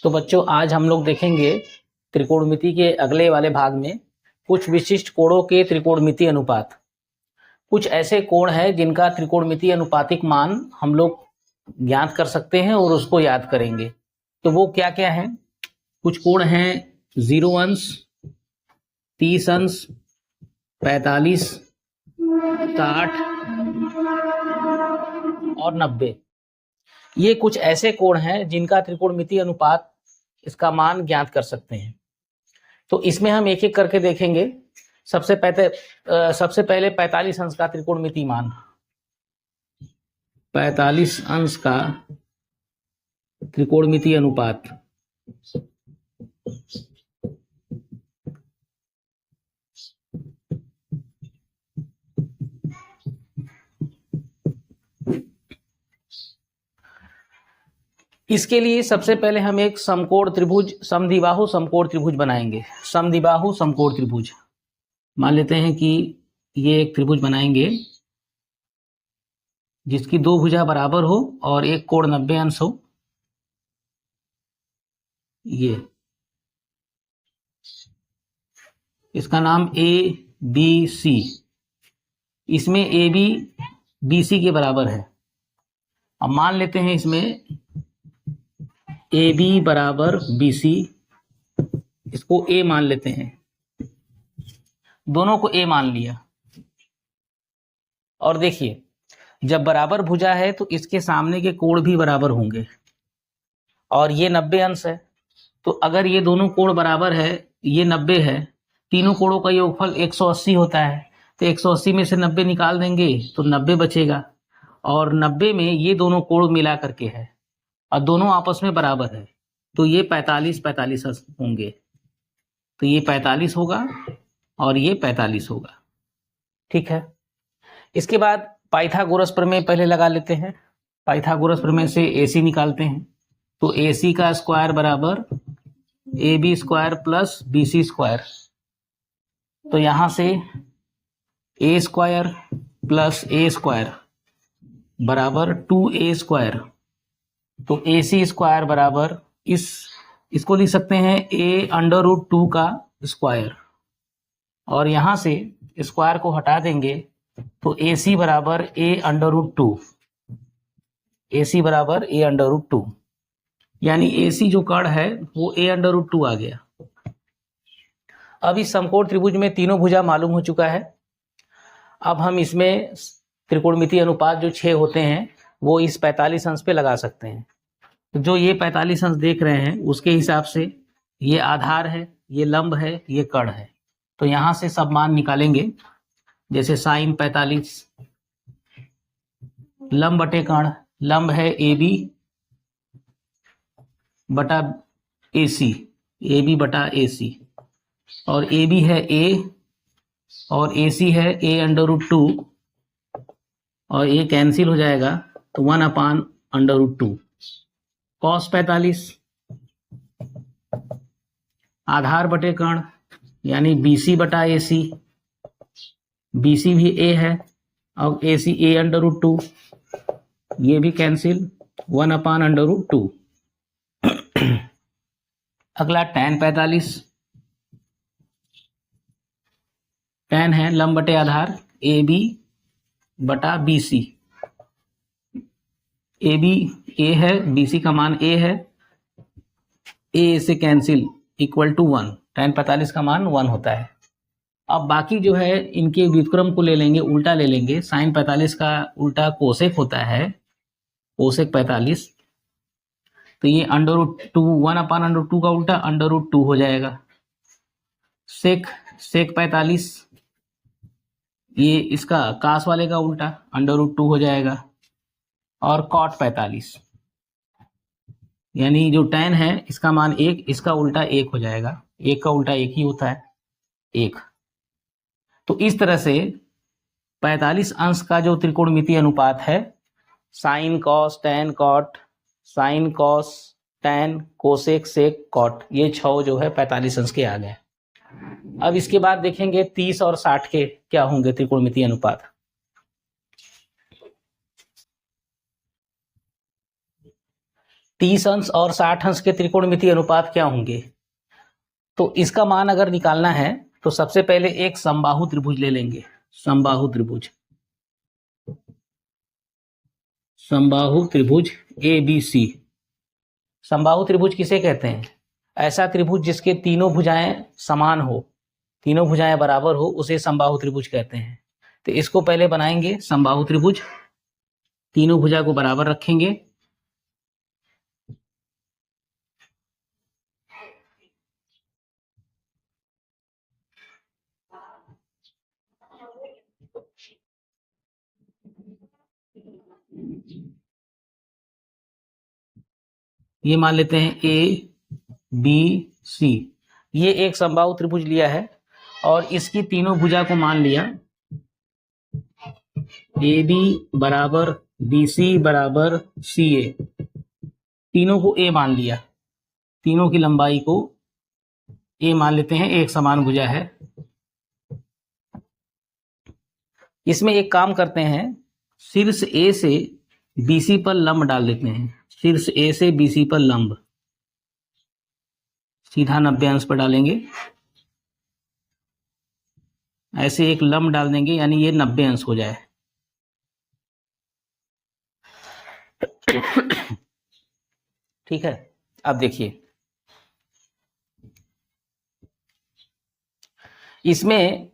तो बच्चों आज हम लोग देखेंगे त्रिकोणमिति के अगले वाले भाग में कुछ विशिष्ट कोणों के त्रिकोणमिति अनुपात। कुछ ऐसे कोण हैं जिनका त्रिकोणमिति अनुपातिक मान हम लोग ज्ञात कर सकते हैं और उसको याद करेंगे। तो वो क्या क्या है? कुछ कोण हैं 0 अंश, 30 अंश, 45, 60 और 90। ये कुछ ऐसे कोण हैं जिनका त्रिकोणमिति अनुपात इसका मान ज्ञात कर सकते हैं। तो इसमें हम एक एक करके देखेंगे। सबसे पहले 45 अंश का त्रिकोणमिति मान। 45 अंश का त्रिकोणमिति अनुपात। इसके लिए सबसे पहले हम एक समकोण त्रिभुज, समद्विबाहु समकोण त्रिभुज बनाएंगे। समद्विबाहु समकोण त्रिभुज मान लेते हैं कि ये एक त्रिभुज बनाएंगे जिसकी दो भुजा बराबर हो और एक कोण 90 अंश हो। ये इसका नाम ए बी सी। इसमें ए बी बी सी के बराबर है। अब मान लेते हैं इसमें ए बी बराबर बी सी, इसको ए मान लेते हैं। दोनों को ए मान लिया। और देखिए जब बराबर भुजा है तो इसके सामने के कोण भी बराबर होंगे और ये 90 अंश है। तो अगर ये दोनों कोण बराबर है, ये 90 है, तीनों कोणों का योगफल 180 होता है। तो 180 में से 90 निकाल देंगे तो 90 बचेगा और 90 में ये दोनों कोण मिला करके है और दोनों आपस में बराबर है। तो ये 45 होंगे। तो ये 45 होगा और ये 45 होगा। ठीक है। इसके बाद पाइथागोरस प्रमेय पहले लगा लेते हैं। पाइथागोरस प्रमेय से AC निकालते हैं। तो AC का स्क्वायर बराबर AB square plus BC square. तो यहां से A square plus A square बराबर 2A स्क्वायर। तो AC स्क्वायर बराबर इसको लिख सकते हैं A√2 का स्क्वायर और यहां से स्क्वायर को हटा देंगे तो AC बराबर A√2। AC बराबर A√2 यानी AC जो कर्ण है वो A√2 आ गया। अब इस समकोण त्रिभुज में तीनों भुजा मालूम हो चुका है। अब हम इसमें त्रिकोणमिति अनुपात जो 6 होते हैं वो इस 45 अंश पे लगा सकते हैं। तो जो ये 45 अंश देख रहे हैं उसके हिसाब से ये आधार है, ये लंब है, ये कर्ण है। तो यहां से सब मान निकालेंगे। जैसे साइन 45 लंब बटे कर्ण, लंब है AB बटा AC, AB बटा AC और AB है A और AC है A√2 और ये कैंसिल हो जाएगा तो 1/√2। cos 45 आधार बटे कर्ण यानी BC बटा AC, BC भी A है और AC A√2, ये भी कैंसिल 1/√2। अगला tan 45, tan है लंब बटे आधार AB बटा BC। AB A है, BC का मान A है, A से कैंसिल इक्वल टू 1। tan 45 का मान 1 होता है। अब बाकी जो है इनके व्युत्क्रम को ले लेंगे, उल्टा ले लेंगे। साइन 45 का उल्टा कोसेक होता है, कोसेक 45। तो ये √2 1/√2 का उल्टा √2 हो जाएगा। सेक 45 ये इसका कास वाले का उल्टा √2 हो जाएगा। और कॉट 45 यानी जो tan है इसका मान 1, इसका उल्टा 1 हो जाएगा। 1 का उल्टा 1 ही होता है, 1। तो इस तरह से 45 अंश का जो त्रिकोणमिति अनुपात है sine cos tan cot, sine cos tan cosec sec cot, ये 6 जो है 45 अंश के आ गए। अब इसके बाद देखेंगे 30 और 60 के क्या होंगे त्रिकोणमिति अनुपात। 30 अंश और 60 अंश के त्रिकोणमितीय अनुपात क्या होंगे? तो इसका मान अगर निकालना है तो सबसे पहले एक समबाहु त्रिभुज ले लेंगे। समबाहु त्रिभुज, समबाहु त्रिभुज ABC। समबाहु त्रिभुज किसे कहते हैं? ऐसा त्रिभुज जिसके तीनों भुजाएं समान हो, तीनों भुजाएं बराबर हो, उसे समबाहु त्रिभुज कहते हैं। तो इसको पहले बनाएंगे समबाहु त्रिभुज, तीनों भुजा को बराबर रखेंगे। ये मान लेते हैं ABC, ये एक समबाहु त्रिभुज लिया है और इसकी तीनों भुजा को मान लिया AB बराबर BC बराबर CA, तीनों को A मान लिया, तीनों की लंबाई को A मान लेते हैं, एक समान भुजा है। इसमें एक काम करते हैं, शीर्ष A से BC पर लंब डाल देते हैं, शीर्ष A से BC पर लंब, सीधा 90 अंश पर डालेंगे, ऐसे एक लंब डाल देंगे, यानी ये 90 अंश हो जाए। ठीक है, अब देखिए इसमें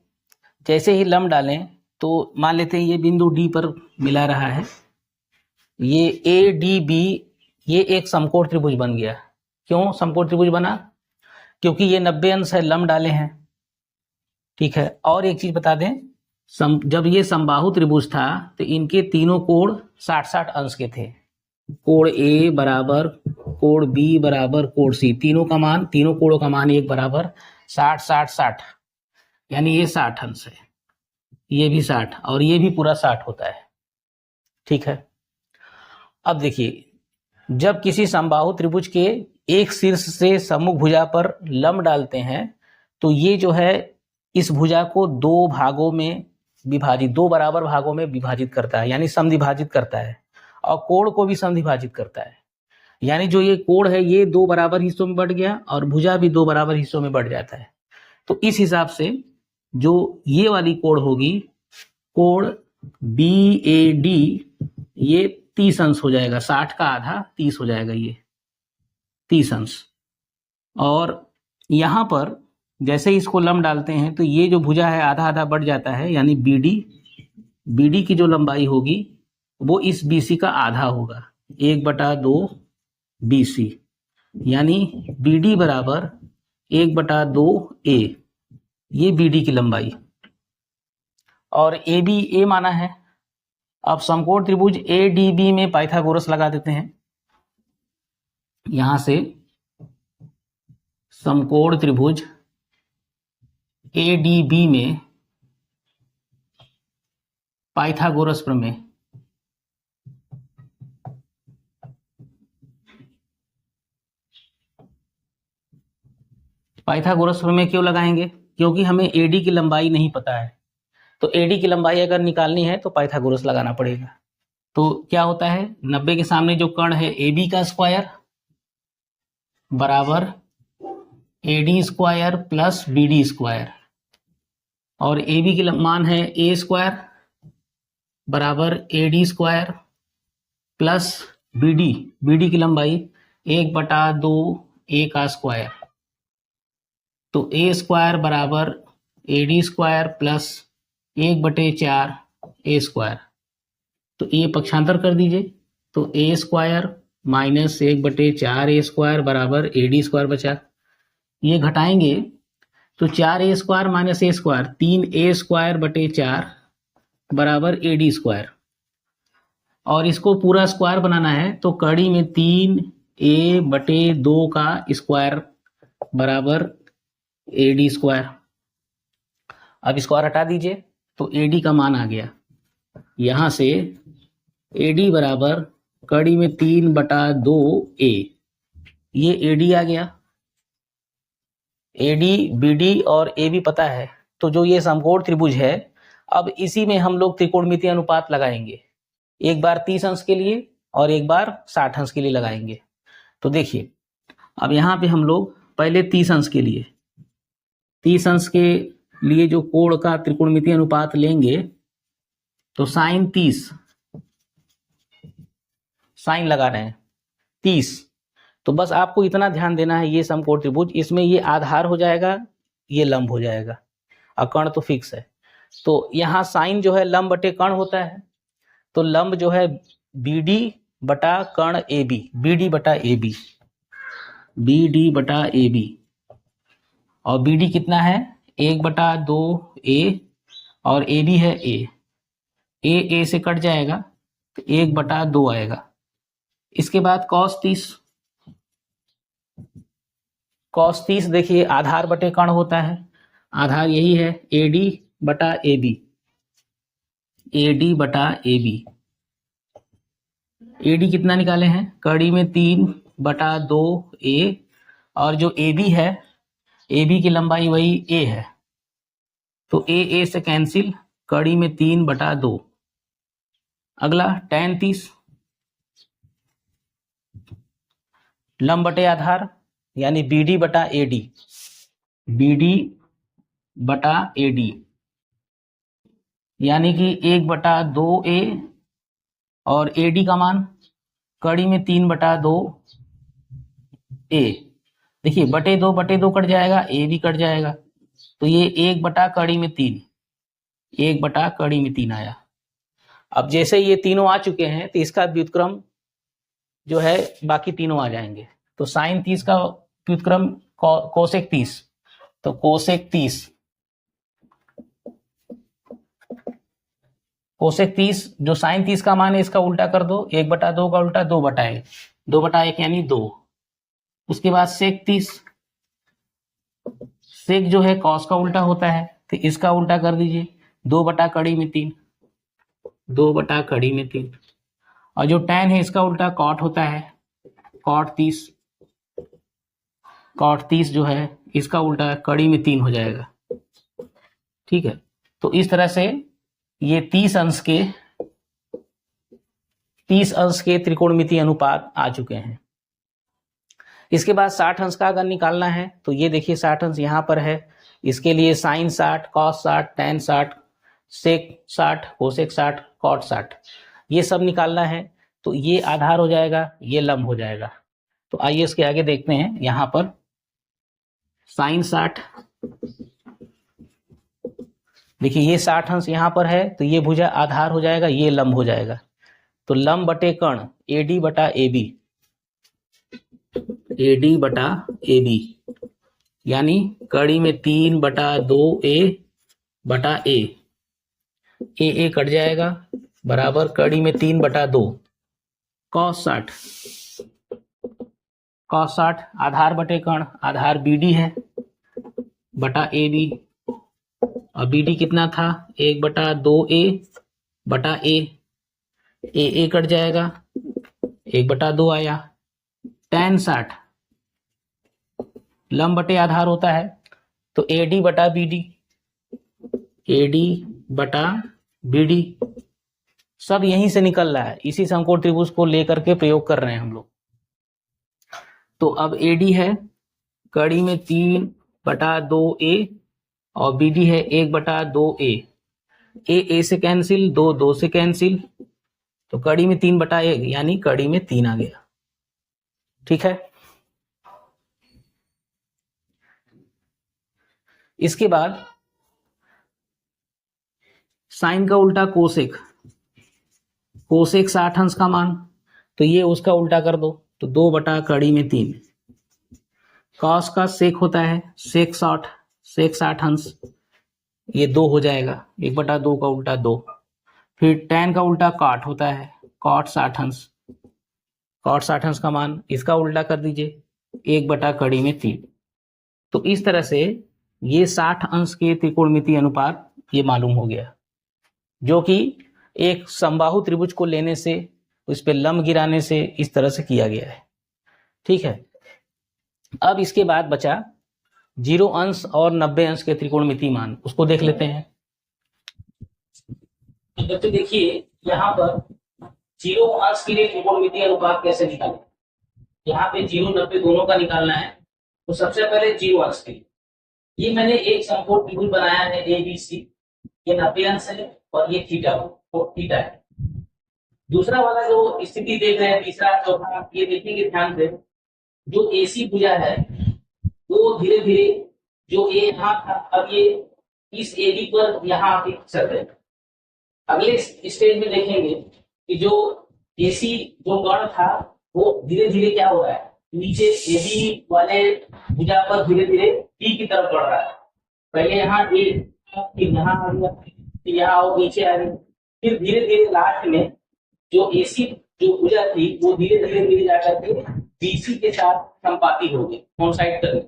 जैसे ही लंब डालें तो मान लेते हैं ये बिंदु D पर मिला रहा है, ये ADB, ये एक समकोण त्रिभुज बन गया। क्यों समकोण त्रिभुज बना? क्योंकि ये 90 अंश है, लंब डाले हैं। ठीक है, और एक चीज बता दें, जब ये समबाहु त्रिभुज था तो इनके तीनों कोण 60-60 अंश के थे। कोण A बराबर कोण B बराबर कोण C, तीनों का मान, तीनों कोणों का मान एक बराबर 60-60-60, यानी ये 60 अंश है, ये भी 60 और ये भी पूरा 60 होता है। ठीक है, अब देखिए जब किसी समबाहु त्रिभुज के एक शीर्ष से सम्मुख भुजा पर लंब डालते हैं तो ये जो है इस भुजा को दो भागों में विभाजित, दो बराबर भागों में विभाजित करता है, यानी समद्विभाजित करता है, और कोण को भी समद्विभाजित करता है। यानी जो ये कोण है ये दो बराबर हिस्सों में बढ़ गया और भुजा भी दो बराबर हिस्सों में बढ़ जाता है। तो इस हिसाब से जो ये वाली कोण होगी, कोण BAD, ये 30 अंश हो जाएगा, 60 का आधा 30 हो जाएगा, ये 30 अंश। और यहाँ पर जैसे ही इसको लंब डालते हैं तो ये जो भुजा है आधा आधा बढ़ जाता है, यानी BD की जो लंबाई होगी वो इस BC का आधा होगा, 1/2 BC, यानी BD बराबर 1/2 A, ये BD की लंबाई। और AB A माना है। अब समकोण त्रिभुज ADB में पाइथागोरस लगा देते हैं। यहां से समकोण त्रिभुज ADB में पाइथागोरस प्रमेय, पाइथागोरस प्रमेय क्यों लगाएंगे? क्योंकि हमें AD की लंबाई नहीं पता है, तो AD की लंबाई अगर निकालनी है तो पाइथागोरस लगाना पड़ेगा। तो क्या होता है, 90 के सामने जो कर्ण है AB का स्क्वायर बराबर AD square plus BD square, और AB की मान है A स्क्वायर बराबर AD स्क्वायर प्लस BD की लंबाई 1/2 A का स्क्वायर, तो A स्क्वायर बराबर AD square plus 1/4 A square. तो ये पक्षांतर कर दीजिए, तो A square minus 1/4 A square बराबर AD स्क्वायर बचा। ये घटाएंगे तो 4A square minus A square, 3A square बटे 4 बराबर AD स्क्वायर। और इसको पूरा स्क्वायर बनाना है तो कड़ी में 3A/2 का स्क्वायर बराबर AD स्क्वायर। अब स्क्वायर हटा दीजिए तो AD का मान आ गया, यहां से AD बराबर कड़ी में 3/2A, ये AD आ गया। AD, BD और AB पता है, तो जो ये समकोण त्रिभुज है, अब इसी में हम लोग त्रिकोणमितीय अनुपात लगाएंगे, एक बार 30 अंश के लिए और एक बार 60 अंश के लिए लगाएंगे। तो देखिए अब यहाँ पे हम लोग पहले 30 अंश के लिए 30 अंश के लिए जो कोण का त्रिकोणमितीय अनुपात लेंगे तो साइन 30, साइन लगा रहे हैं 30, तो बस आपको इतना ध्यान देना है, ये समकोण त्रिभुज, इसमें ये आधार हो जाएगा, ये लंब हो जाएगा, और कर्ण तो फिक्स है। तो यहाँ साइन जो है लंब बटे कर्ण होता है, तो लंब जो है BD बटा कर्ण AB, BD बटा AB, BD बटा AB, और BD कितना है 1/2A, और AB है A से कट जाएगा तो 1/2 आएगा। इसके बाद cos 30 देखिए आधार बटे कर्ण होता है, आधार यही है AD बटा AB, AD बटा AB, AD कितना निकाले हैं कड़ी में 3/2A, और जो AB है AB की लंबाई वही A है, तो A से कैंसिल, कड़ी में 3/2। अगला tan 30 लंब बटे आधार यानी BD बटा AD, BD बटा AD यानी कि 1/2A, और AD का मान कड़ी में 3/2A। देखिए बटे दो कट जाएगा, A भी कट जाएगा, तो ये 1/3, 1/3 आया। अब जैसे ये तीनों आ चुके हैं तो इसका व्युत्क्रम जो है बाकी तीनों आ जाएंगे। तो साइन 30 का व्युत्क्रम कोसेक 30, तो कोसेक 30 जो साइन 30 का मान है इसका उल्टा कर दो, 1/2 का उल्टा 2/1, 2/1 यानी 2। उसके बाद सेक 30, सेक जो है कॉस का उल्टा होता है, तो इसका उल्टा कर दीजिए, 2/3, 2/3, और जो tan है इसका उल्टा कॉट होता है, कॉट 30 जो है इसका उल्टा कड़ी में 3 हो जाएगा। ठीक है, तो इस तरह से ये 30 अंश के त्रिकोणमितीय अनुपात आ चुके हैं। इसके बाद 60 अंश का अगर निकालना है तो ये देखिए 60 अंश यहाँ पर है, इसके लिए साइन 60, कॉस 60, tan 60, सेक 60, कोसेक 60, कॉट 60, ये सब निकालना है। तो ये आधार हो जाएगा, ये लंब हो जाएगा। तो आइए इसके आगे देखते हैं। यहाँ पर साइन 60, देखिए ये 60 अंश यहाँ पर है, तो ये भुजा आधार हो जाएगा, ये लंब हो जाएगा। तो लंब बटे कर्ण AD बटा AB, AD बटा AB यानी कड़ी में 3/2A बटा A, A कट जाएगा, बराबर कड़ी में 3/2, cos 60 आधार बटे कर्ण, आधार BD है बटा AB, और BD कितना था 1/2A बटा A, A कट जाएगा, 1/2 आया। tan 60 लंब बटे आधार होता है, तो AD बटा BD, AD बटा BD सब यहीं से निकल रहा है, इसी समकोण त्रिभुज को लेकर के प्रयोग कर रहे हैं हम लोग। तो अब AD है कड़ी में 3/2A, और BD है 1/2A, A से कैंसिल, 2 से कैंसिल, तो कड़ी में 3/1 यानी कड़ी में 3 आ गया। ठीक है, इसके बाद साइन का उल्टा कोसेक 60 अंश का मान, तो ये उसका उल्टा कर दो, तो 2/3। कॉस का सेक होता है सेक 60 अंश, ये 2 हो जाएगा, 1/2 का उल्टा 2। फिर tan का उल्टा कॉट होता है, कॉट 60 अंश, कॉट 60 अंश का मान इसका उल्टा कर दीजिए, 1/3। तो इस तरह से ये 60 अंश के त्रिकोणमितीय अनुपात ये मालूम हो गया, जो कि एक समबाहु त्रिभुज को लेने से उस पर लंब गिराने से इस तरह से किया गया है। ठीक है, अब इसके बाद बचा 0 अंश और 90 अंश के त्रिकोणमितीय मान, उसको देख लेते हैं। तो देखिए यहाँ पर 0 अंश के लिए त्रिकोणमितीय अनुपात कैसे निकालें। यहाँ पे 0 90 दोनों का निकालना है। तो सबसे पहले 0 अंश के लिए ये मैंने एक समकोण त्रिभुज बनाया है ABC, ये 90 अंश है और ये थीटा है। दूसरा वाला जो स्थिति देख रहे हैं, तीसरा चौथा, ये देखेंगे ध्यान से, जो AC भुजा है वो धीरे धीरे जो ए यहाँ था, अब ये इस AB पर यहाँ आके खिसक गए। अगले स्टेज में देखेंगे कि जो AC जो गण था वो धीरे धीरे क्या हो रहा है, नीचे AB वाले भुजा पर धीरे धीरे B की तरफ बढ़ रहा है। पहले यहाँ A, फिर यहाँ आ गया, फिर यहाँ और नीचे आ गई, फिर धीरे धीरे लास्ट में जो AC जो भुजा थी वो धीरे धीरे धीरे जाकर के BC के साथ संपाती हो गई, कोइंसाइड कर गई।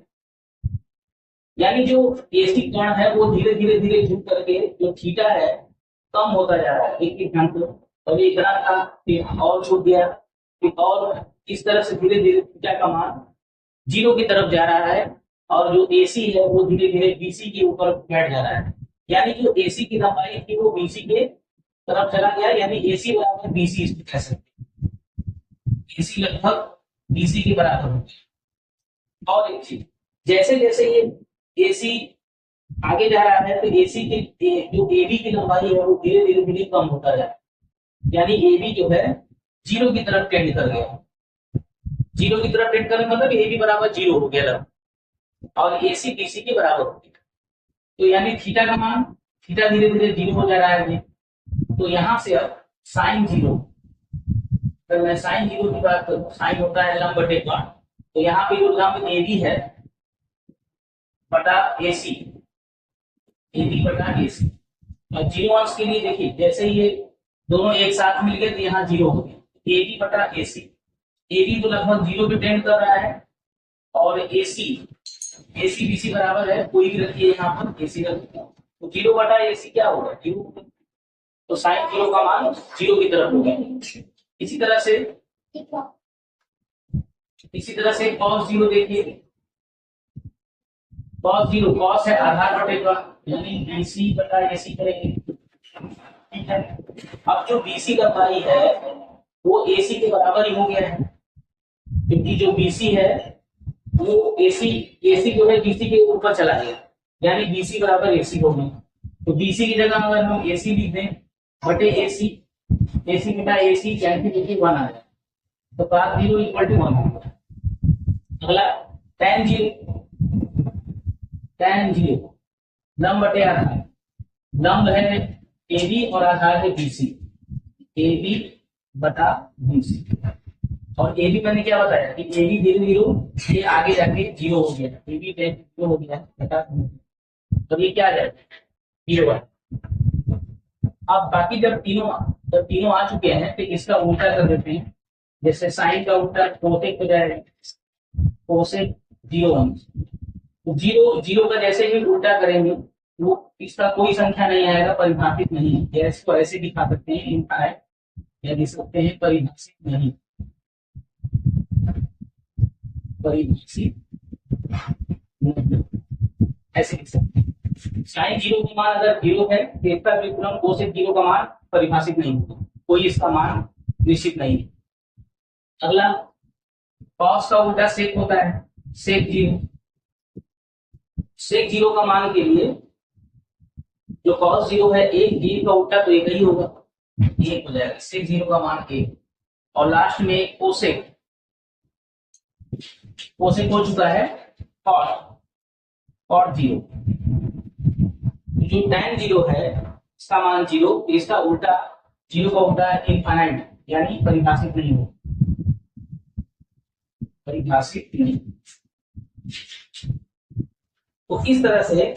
यानी जो AC कण है वो धीरे धीरे धीरे झुक करके जो थीटा है कम होता जा रहा है। एक ध्यान दो, पहले इतना था, फिर और छूट गया, फिर और इस तरह से धीरे धीरे थीटा का मान 0 की तरफ जा रहा है और जो AC है वो धीरे धीरे BC के ऊपर बैठ जा रहा है। यानी जो AC की लंबाई थी वो BC के तरफ चला गया, यानी AC बराबर BC इसको कह सकते हैं। AC लगभग BC के बराबर हो गया। और एक चीज, जैसे जैसे ये AC आगे जा रहा है तो AC की जो AB की लंबाई है वो धीरे धीरे धीरे कम होता जा रहा है, यानी AB जो है 0 की तरफ टेंड कर गया। 0 की तरफ टेंड करने मतलब AB बराबर 0 हो गया और AC BC के बराबर हो गया। तो यानी थीटा का मान, थीटा धीरे धीरे 0 हो जा रहा है। तो यहां से अब साइन 0, अगर मैं साइन 0 की बात करूं, साइन होता है लंब बटे कोण, तो यहाँ पे जो लंब AB है बटा AC, AB बटा AC, और 0 अंश के लिए देखिए जैसे ये दोनों एक साथ मिल गए तो यहाँ 0 हो गया। AB बटा AC, AB तो लगभग 0 पे टेंड कर रहा है और AC BC बराबर है, कोई भी रखिए यहाँ पर AC रखिए, तो 0 बटा AC क्या होगा, 0, तो साइन 0 का मान 0 की तरफ हो गया। इसी तरह से cos 0 देखिए, cos 0 cos है आधार बटे का, यानी BC बटा AC करेंगे, ठीक है। अब जो BC लंबाई है वो AC के बराबर ही हो गया है, क्योंकि जो BC है वो AC जो है BC के ऊपर चला गया, यानी BC बराबर AC हो गया। तो BC की जगह अगर हम AC लिख दें बटे AC बटा AC कैंसिल 1 आ जाए, तो cos 0 इक्वल टू 1 होगा। अगला tan 0 लंब बटे आधार, लंब है AB और आधार है BC, AB बटा BC, और AB मैंने क्या बताया कि AB धीरे धीरे ये आगे जाके 0 हो गया, AB 0 हो गया बटा, तो ये क्या आ जाएगा 0। अब बाकी जब तीनों आ चुके हैं तो इसका उल्टा कर देते हैं, जैसे साइन का उल्टा कोसेक हो जाएगा, कोसेक 0 अंश, तो 0 का जैसे ही उल्टा करेंगे वो इसका कोई संख्या नहीं आएगा, परिभाषित नहीं है। इसको ऐसे दिखा सकते हैं इनफाइनाइट, या लिख सकते हैं परिभाषित नहीं, ऐसे लिख सकते हैं। साइन 0 का मान अगर 0 है तो इसका व्युत्क्रम कोसेक 0 का मान परिभाषित नहीं होगा, कोई इसका मान निश्चित नहीं है। अगला कॉस का उल्टा सेक होता है, सेक 0 का मान के लिए जो कॉस 0 है 1 का उल्टा तो 1 ही होगा, 1 हो जाएगा, सेक 0 का मान 1। और लास्ट में कोसेक हो चुका है कॉट 0, जो tan 0 है इसका मान 0, इसका उल्टा 0 का उल्टा है इनफाइनाइट, यानी परिभाषित नहीं हो, परिभाषित नहीं। तो इस तरह से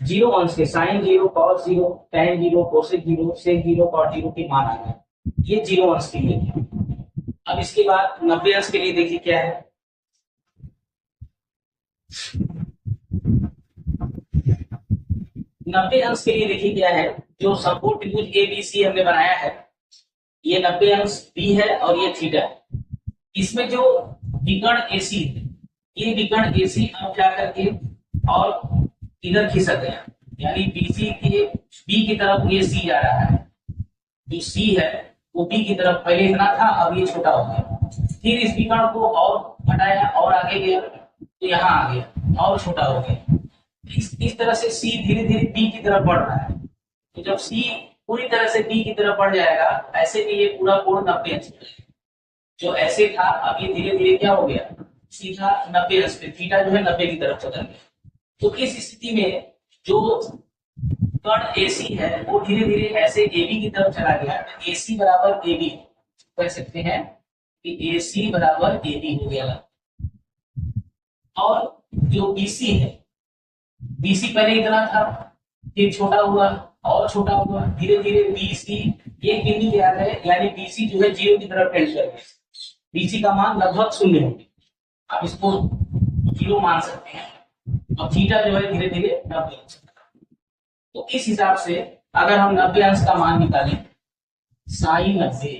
0 अंश के साइन 0, cos 0, tan 0, कोसेक 0, सेक 0, cot 0 के मान आ गए, ये 0 अंश के लिए। अब इसके बाद 90 अंश के लिए देखिए क्या है। 90 अंश के लिए देखिए क्या है, जो समकोण त्रिभुज ABC हमने बनाया है, ये 90 अंश B है और ये थीटा है। इसमें जो विकर्ण AC है, ये विकर्ण AC अब जाकर के और इधर खिसक गया, यानी BC के B की तरफ AC जा रहा है, जो C है वो B की तरफ, पहले इतना था अब ये छोटा हो गया। फिर इस विकर्ण को और घटाया और आगे गया तो यहाँ आ गया और छोटा हो गया। इस तरह से सी धीरे धीरे बी की तरफ बढ़ रहा है। तो जब सी पूरी तरह से बी की तरफ बढ़ जाएगा, ऐसे में ये पूरा कोण 90 अंश जो ऐसे था, अब ये धीरे धीरे क्या हो गया, सीधा 90 अंश पे, थीटा जो है 90 की तरफ चला गया। तो इस स्थिति में जो कण AC है वो धीरे धीरे ऐसे AB की तरफ चला गया। AC बराबर AB कह सकते हैं कि AC बराबर AB हो गया। और जो BC है, BC पहले इतना था, फिर छोटा हुआ और छोटा हुआ, धीरे धीरे BC एक बिंदु पे आ गए, यानी BC जो है 0 की तरफ टेंड कर गया। BC का मान लगभग 0 है, आप इसको 0 मान सकते हैं। और थीटा जो है धीरे धीरे 90 अंश। तो इस हिसाब से अगर हम 90 अंश का मान निकालें, साइन 90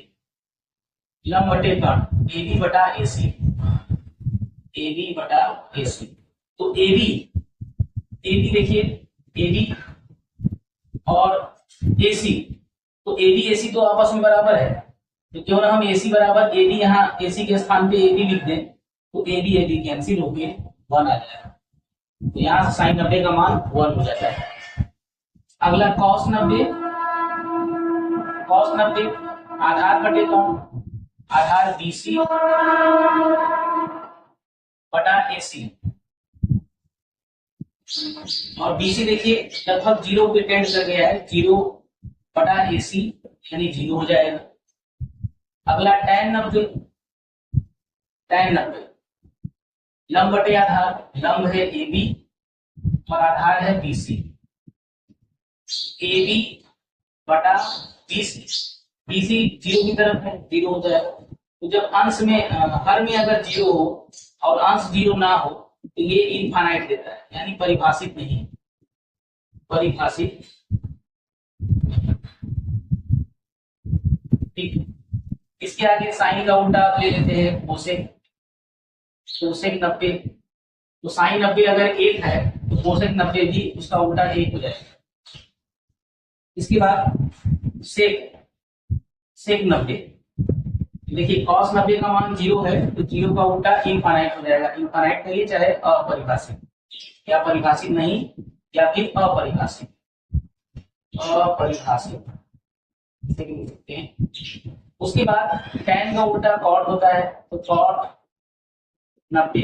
लंब बटे कण AB बटा AC, AB बटा AC। तो AB देखिए, AB और AC, तो AB AC तो आपस में बराबर है, तो क्यों ना हम AC बराबर AB, यहाँ AC के स्थान पे AB लिख दें, तो AB कैंसिल हो गए, 1 आ जाएगा। तो यहाँ से साइन 90 का मान 1 हो जाता है। अगला कॉस 90 आधार बटे कौन, आधार BC बटा AC। और BC देखिए लगभग 0 पे टेंड कर गया है, 0 बटा AC यानी 0 हो जाएगा। अगला tan 90 लंब बटे आधार, लंब है AB और आधार है BC, AB बटा BC 0 की तरफ है, 0 हो जाएगा। तो जब अंश में हर में अगर 0 हो और अंश 0 ना हो तो ये इनफाइनाइट देता है, यानी परिभाषित नहीं, परिभाषित। ठीक, इसके आगे साइन का उल्टा आप ले लेते हैं, कोसेक 90। तो साइन 90 अगर 1 है तो कोसेक 90 भी उसका उल्टा 1 हो जाएगा। इसके बाद सेक 90, देखिए cos 90 का मान 0 है तो 0 का उल्टा इनफाइनाइट हो जाएगा। इनफाइनाइट कहिए चाहे अपरिभाषित, या परिभाषित नहीं या फिर अपरिभाषित, उसके बाद tan का उल्टा cot होता है, तो cot 90,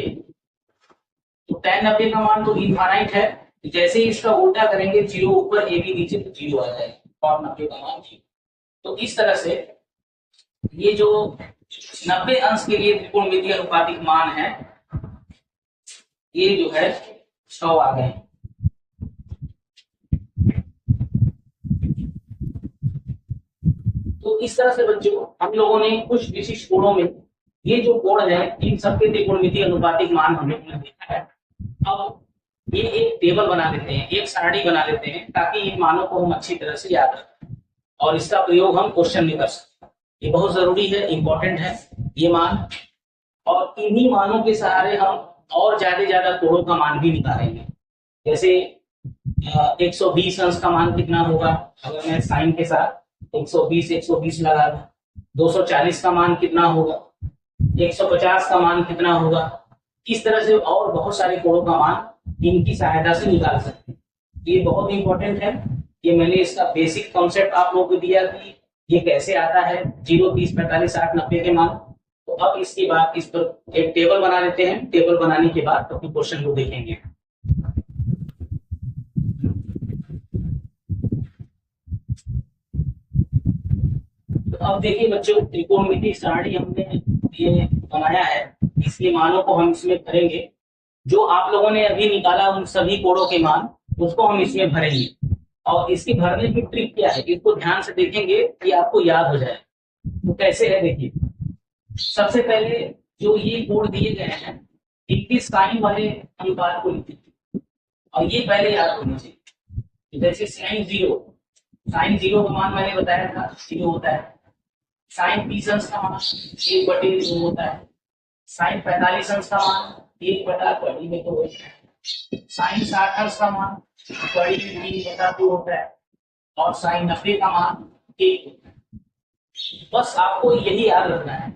तो tan 90 का मान तो इनफाइनाइट है, जैसे ही इसका उल्टा करेंगे 0 ऊपर AB नीचे तो 0 आ जाएगा, cot 90 का मान 0। तो इस तरह से ये जो 90 अंश के लिए त्रिकोणमितीय अनुपातिक मान है, ये जो है 100 आ गए। तो इस तरह से बच्चों हम लोगों ने कुछ विशिष्ट कोणों में ये जो कोण है इन सबके त्रिकोणमितीय अनुपातिक मान हम लोगों ने देखा है। अब ये एक टेबल बना देते हैं, एक सारणी बना देते हैं, ताकि इन मानों को हम अच्छी तरह से याद रखें और इसका प्रयोग हम क्वेश्चन में कर सकते हैं। ये बहुत जरूरी है, इंपॉर्टेंट है ये मान, और इन्हीं मानों के सहारे हम और ज्यादा कोणों का मान भी निकालेंगे। जैसे 120 अंश का मान कितना होगा, अगर मैं साइन के साथ 120 लगा दूं, 240 का मान कितना होगा, 150 का मान कितना होगा, इस तरह से और बहुत सारे कोणों का मान इनकी सहायता से निकाल सकते हैं। ये बहुत इंपॉर्टेंट है, ये मैंने इसका बेसिक कॉन्सेप्ट आप लोगों को दिया कि ये कैसे आता है 0, 30, 45, 60, 90 के मान। तो अब इसके बाद इस पर एक टेबल बना लेते हैं, टेबल बनाने के बाद तो क्वेश्चन को देखेंगे। तो अब देखिए बच्चों, त्रिकोणमितीय सारणी हमने ये बनाया है, इसके मानों को हम इसमें भरेंगे। जो आप लोगों ने अभी निकाला उन सभी कोणों के मान, उसको हम इसमें भरेंगे। और इसके भरने की ट्रिक क्या है, इसको ध्यान से देखेंगे कि आपको याद हो जाए। तो कैसे है देखिए, सबसे पहले जो ये कोण दिए गए हैं इनके साइन वाले अनुपात को लिखिए, और ये पहले याद होनी चाहिए। जैसे साइन 0 का मान मैंने बताया था 0 होता है। साइन 30 अंश का मान 1/2 होता है। साइन 45 अंश का मान 1/2 में तो होता है। साइन 60 अंश का मान 3/2 होता है, और साइन 90 का मान 1 होता है। बस आपको यही याद रखना है।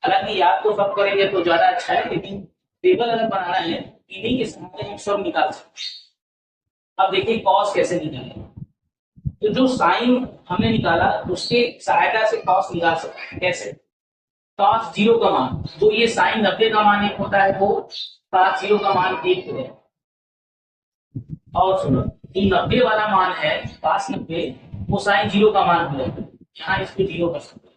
हालांकि याद तो सब करेंगे तो ज्यादा अच्छा है, लेकिन टेबल अगर बनाना है इन्हीं के सहारे हम सब निकाल सकते हैं। अब देखिए कॉस कैसे निकालें। तो जो साइन हमने निकाला उसके सहायता से कॉस निकाल सकते हैं। कैसे? कॉस 0 का मान, जो ये साइन 90 का मान 1 होता है वो कॉस 0 का मान 1 है। और सुनो, जो 90 वाला मान है कॉस 90, वो साइन 0 का मान हो जाएगा। यहाँ इसको 0 कर सकते हैं,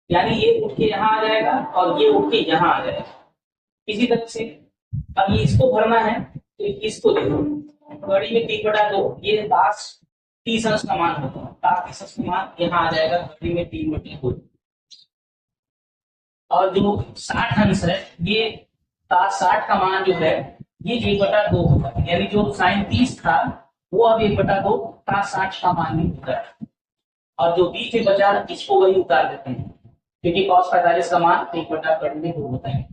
यानी ये उठ के यहाँ आ जाएगा और ये उठ के यहाँ आ जाएगा। इसी तरह से अब ये इसको भरना है तो इसको देखो, घड़ी में 3/2, ये कॉस 30 अंश का मान होगा। कॉस 30 अंश का मान यहाँ आ जाएगा घड़ी में 3/2। और जो 60 अंश है, ये कॉस 60 का मान जो है ये 1/2 होगा, यानी जो साइन 30 था वो अब 1/2 कॉस 60 का मान भी होता है। और जो बीच में बचा इसको वही उतार देते हैं, क्योंकि कॉस 45 का मान 1/2 होता है।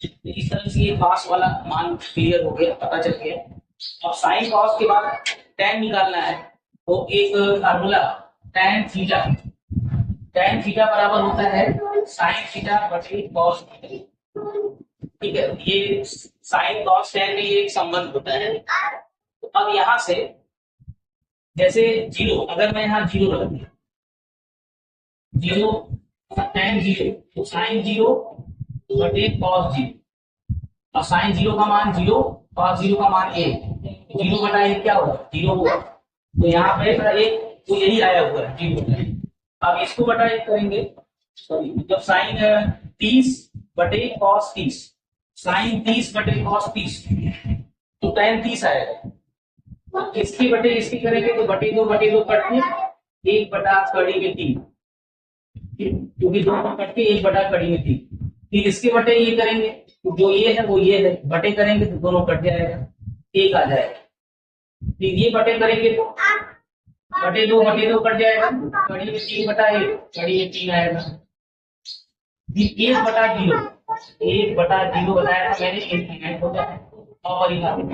तो इस तरह से ये कॉस वाला मान क्लियर हो गया, पता चल गया। अब साइन कॉस के बाद tan निकालना है, तो एक formula tan theta, tan theta बराबर होता है साइन थीटा बटे कॉस थीटा। ठीक है, ये साइन कॉस tan में ये एक संबंध होता है। तो अब यहां से जैसे 0, अगर मैं यहाँ 0 रख दिया, 0 tan 0 तो साइन 0 बटे कॉस 0, और साइन 0 का मान 0, कॉस 0 का मान 1, 0/1 क्या होगा? 0 होगा। तो यहाँ पे 1 तो यही आया हुआ है 0/1। अब इसको बटा 1 करेंगे, सॉरी, जब साइन 30 बटे कॉस 30, साइन 30 बटे कॉस 30 तो tan 30 आएगा। इसकी बटे इसकी करेंगे तो बटे 2 कट के 1/3, क्योंकि 2 कट के 1/3। फिर इसके बटे ये करेंगे तो जो ये है वो ये है, बटे करेंगे तो दोनों कट जाएगा, 1 आ जाएगा। फिर ये बटे करेंगे तो बटे 2 कट जाएगा, कड़ी में 3/1, कड़ी में 3 आएगा। फिर 1/0, 1/0 बताया था मैंने, इनफिनिट हो जाता है अपरिभाषित।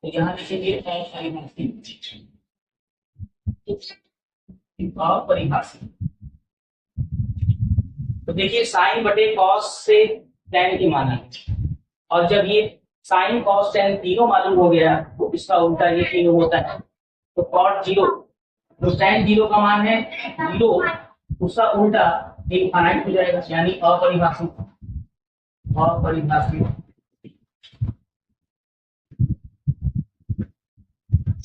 तो यहाँ लिखेंगे अपरिभाषित। तो देखिए साइन बटे कॉस से tan की माना है, और जब ये साइन कॉस tan तीनों मालूम हो गया तो इसका उल्टा ये तीनों होता है। तो cot 0, जो tan 0 का मान है 0, उसका उल्टा इनफाइनाइट हो जाएगा, यानी अपरिभाषित। अपरिभाषित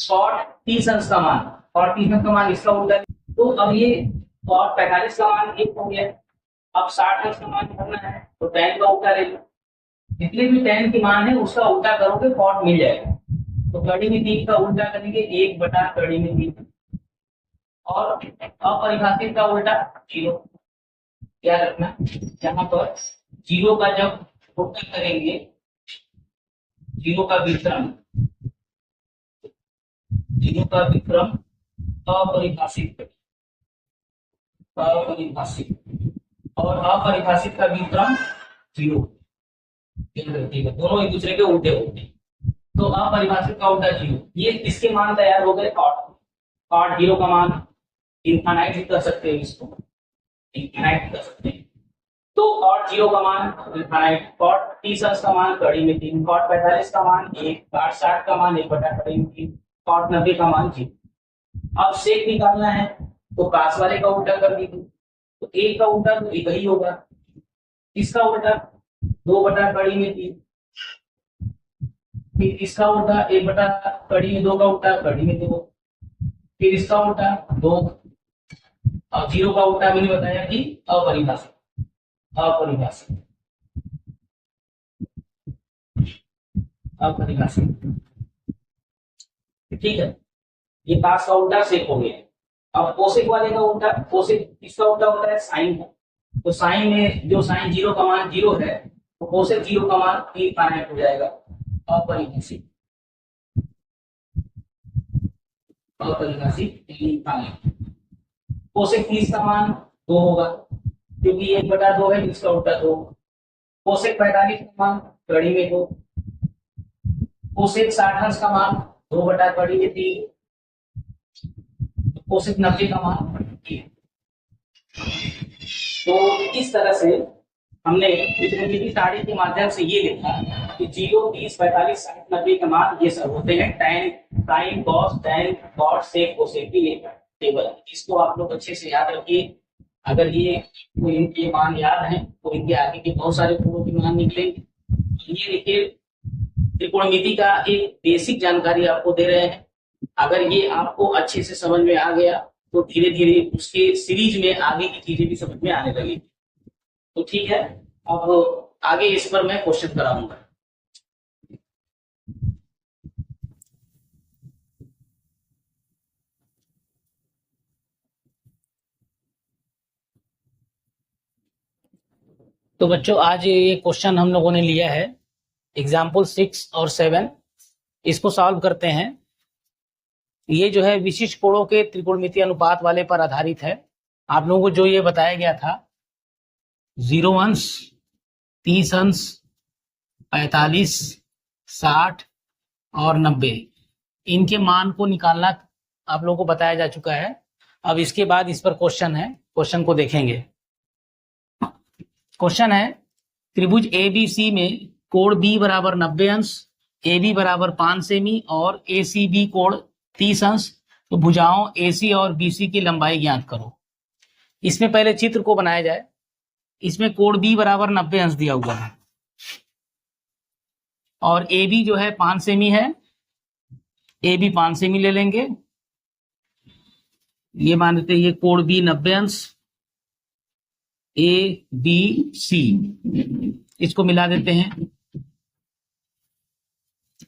cot 30 अंश का मान, cot 30 अंश का मान इसका उल्टा। तो अब ये cot 45 का मान 1 हो गया। अब 60 अंश का मान करना है तो tan का उल्टा ले लो, जितने भी tan की मान है उसका उल्टा करोगे cot मिल जाएगा। तो कड़ी में 3 का उल्टा करेंगे 1/3, और अपरिभाषित का उल्टा 0। क्या रखना, यहाँ पर 0 का जब उल्टा करेंगे, 0 का विक्रम, 0 का विक्रम अपरिभाषित, अपरिभाषित, और अपरिभाषित का विक्रम 0। ठीक है, दोनों एक दूसरे के उल्टे होते हैं। तो अपरिभाषित का उल्टा 0, ये इसके मान तैयार हो गए। cot 0 का मान इनफाइनाइट भी कर सकते हैं, इसको इनफाइनाइट कर सकते हैं। तो cot 0 का मान इनफाइनाइट, cot 30 अंश का मान कड़ी में 3, cot 45 का मान 1, cot 60 का मान 1/3, cot 90 का मान 0। अब सेक निकालना है तो कास वाले का उल्टा कर दीजिए, तो 1 का उल्टा तो 1 ही होगा, इसका उल्टा 2/3, फिर इसका उल्टा 1/2 का उल्टा कड़ी में 2, फिर इसका उल्टा 2, और 0 का उल्टा मैंने बताया कि अपरिभाषित, अपरिभाषित, अपरिभाषित। ठीक है, ये कास का उल्टा सेक हो गया। अब कोसेक वाले का उल्टा, कोसेक इसका उल्टा होता है साइन का, तो साइन में जो साइन 0 का मान 0 है तो कोसेक 0 का मान इनफाइनाइट हो जाएगा, अपरिभाषित, अपरिभाषित इनफाइनाइट। कोसेक 30 का मान 2 होगा, क्योंकि 1/2 है, इसका उल्टा 2। कोसेक 45 का मान कड़ी में 2, कोसेक 60 अंश का मान 2/3, कोसेक 90 का मान 1। तो इस तरह से हमने त्रिकोणमिति सारणी के माध्यम से ये लिखा कि 0, 30, 45, 60, 90 के मान ये सब होते हैं tan, sin, cos, tan, cot, sec, cosec की टेबल है। इसको आप लोग अच्छे से याद रखिए। अगर ये तो इनके मान याद हैं तो इनके आगे के बहुत सारे कोणों के मान निकलेंगे। ये देखिए त्रिकोणमिति का एक बेसिक जानकारी आपको दे रहे हैं। अगर ये आपको अच्छे से समझ में आ गया तो धीरे धीरे उसके सीरीज में आगे की चीजें भी समझ में आने लगेगी। तो ठीक है, अब आगे इस पर मैं क्वेश्चन कराऊंगा। तो बच्चों आज ये क्वेश्चन हम लोगों ने लिया है एग्जाम्पल 6 और 7। इसको सॉल्व करते हैं। ये जो है विशिष्ट कोणों के त्रिकोणमितीय अनुपात वाले पर आधारित है। आप लोगों को जो ये बताया गया था 0 अंश, 30 अंश, 45, 60 और 90, इनके मान को निकालना आप लोगों को बताया जा चुका है। अब इसके बाद इस पर क्वेश्चन है, क्वेश्चन को देखेंगे। क्वेश्चन है त्रिभुज ABC में कोण B बराबर 90 अंश, AB बराबर 5 सेमी और ACB कोण 30 अंश। तो भुजाओं AC और BC की लंबाई ज्ञात करो। इसमें पहले चित्र को बनाया जाए। इसमें कोण B बराबर 90 अंश दिया हुआ है और AB जो है 5 सेमी है। AB 5 सेमी ले लेंगे। ये मान लेते हैं ये कोण B 90 अंश, ABC, इसको मिला देते हैं।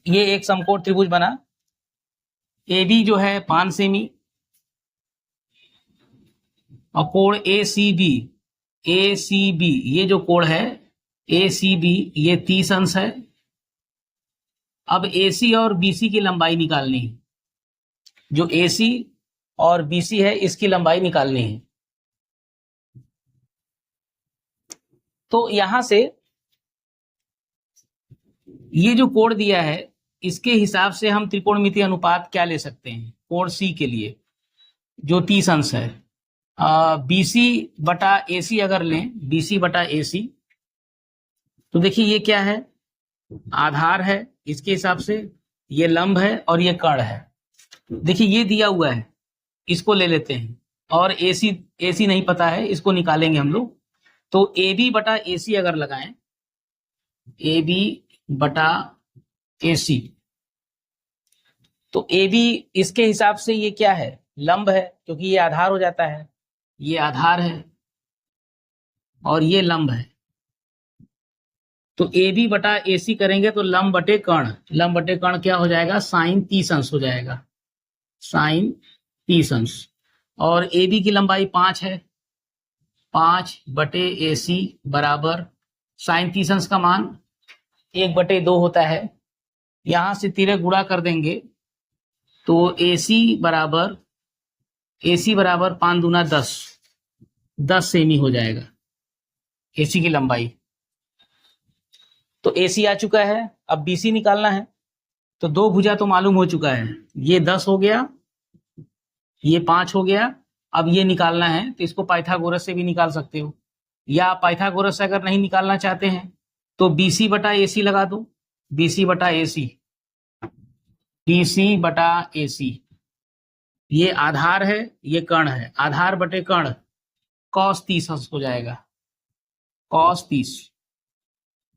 ये एक समकोण त्रिभुज बना। AB जो है 5 सेमी और कोण ACB ये जो कोण है ACB ये 30 अंश है। अब AC और BC की लंबाई निकालनी है। जो AC और BC है इसकी लंबाई निकालनी है। तो यहां से ये जो कोण दिया है इसके हिसाब से हम त्रिकोणमितीय अनुपात क्या ले सकते हैं कोण C के लिए जो 30 अंश है। BC बटा AC अगर लें, BC बटा AC, तो देखिए ये क्या है, आधार है। इसके हिसाब से ये लंब है और ये कर्ण है। देखिए ये दिया हुआ है, इसको ले लेते हैं। और AC नहीं पता है, इसको निकालेंगे हम लोग। तो AB बटा AC अगर लगाएं, AB बटा AC, तो AB इसके हिसाब से ये क्या है, लंब है, क्योंकि ये आधार हो जाता है। ये आधार है और ये लंब है। तो AB बटा AC करेंगे तो लंब बटे कर्ण, लंब बटे कर्ण क्या हो जाएगा, साइन 30 अंश हो जाएगा, साइन 30 अंश। और AB की लंबाई 5 है, 5 बटे AC बराबर साइन 30 अंश का मान 1 बटे 2 होता है। यहां से तिरे गुणा कर देंगे तो AC बराबर 5 दूना 10 सेमी हो जाएगा AC की लंबाई। तो AC आ चुका है। अब BC निकालना है। तो दो भुजा तो मालूम हो चुका है, ये 10 हो गया, ये 5 हो गया। अब ये निकालना है तो इसको पाइथागोरस से भी निकाल सकते हो, या पाइथागोरस से अगर नहीं निकालना चाहते हैं तो BC बटा AC लगा दो। BC बटा AC, BC बटा AC, ये आधार है, ये कर्ण है, आधार बटे कर्ण cos 30 अंश हो जाएगा, cos 30।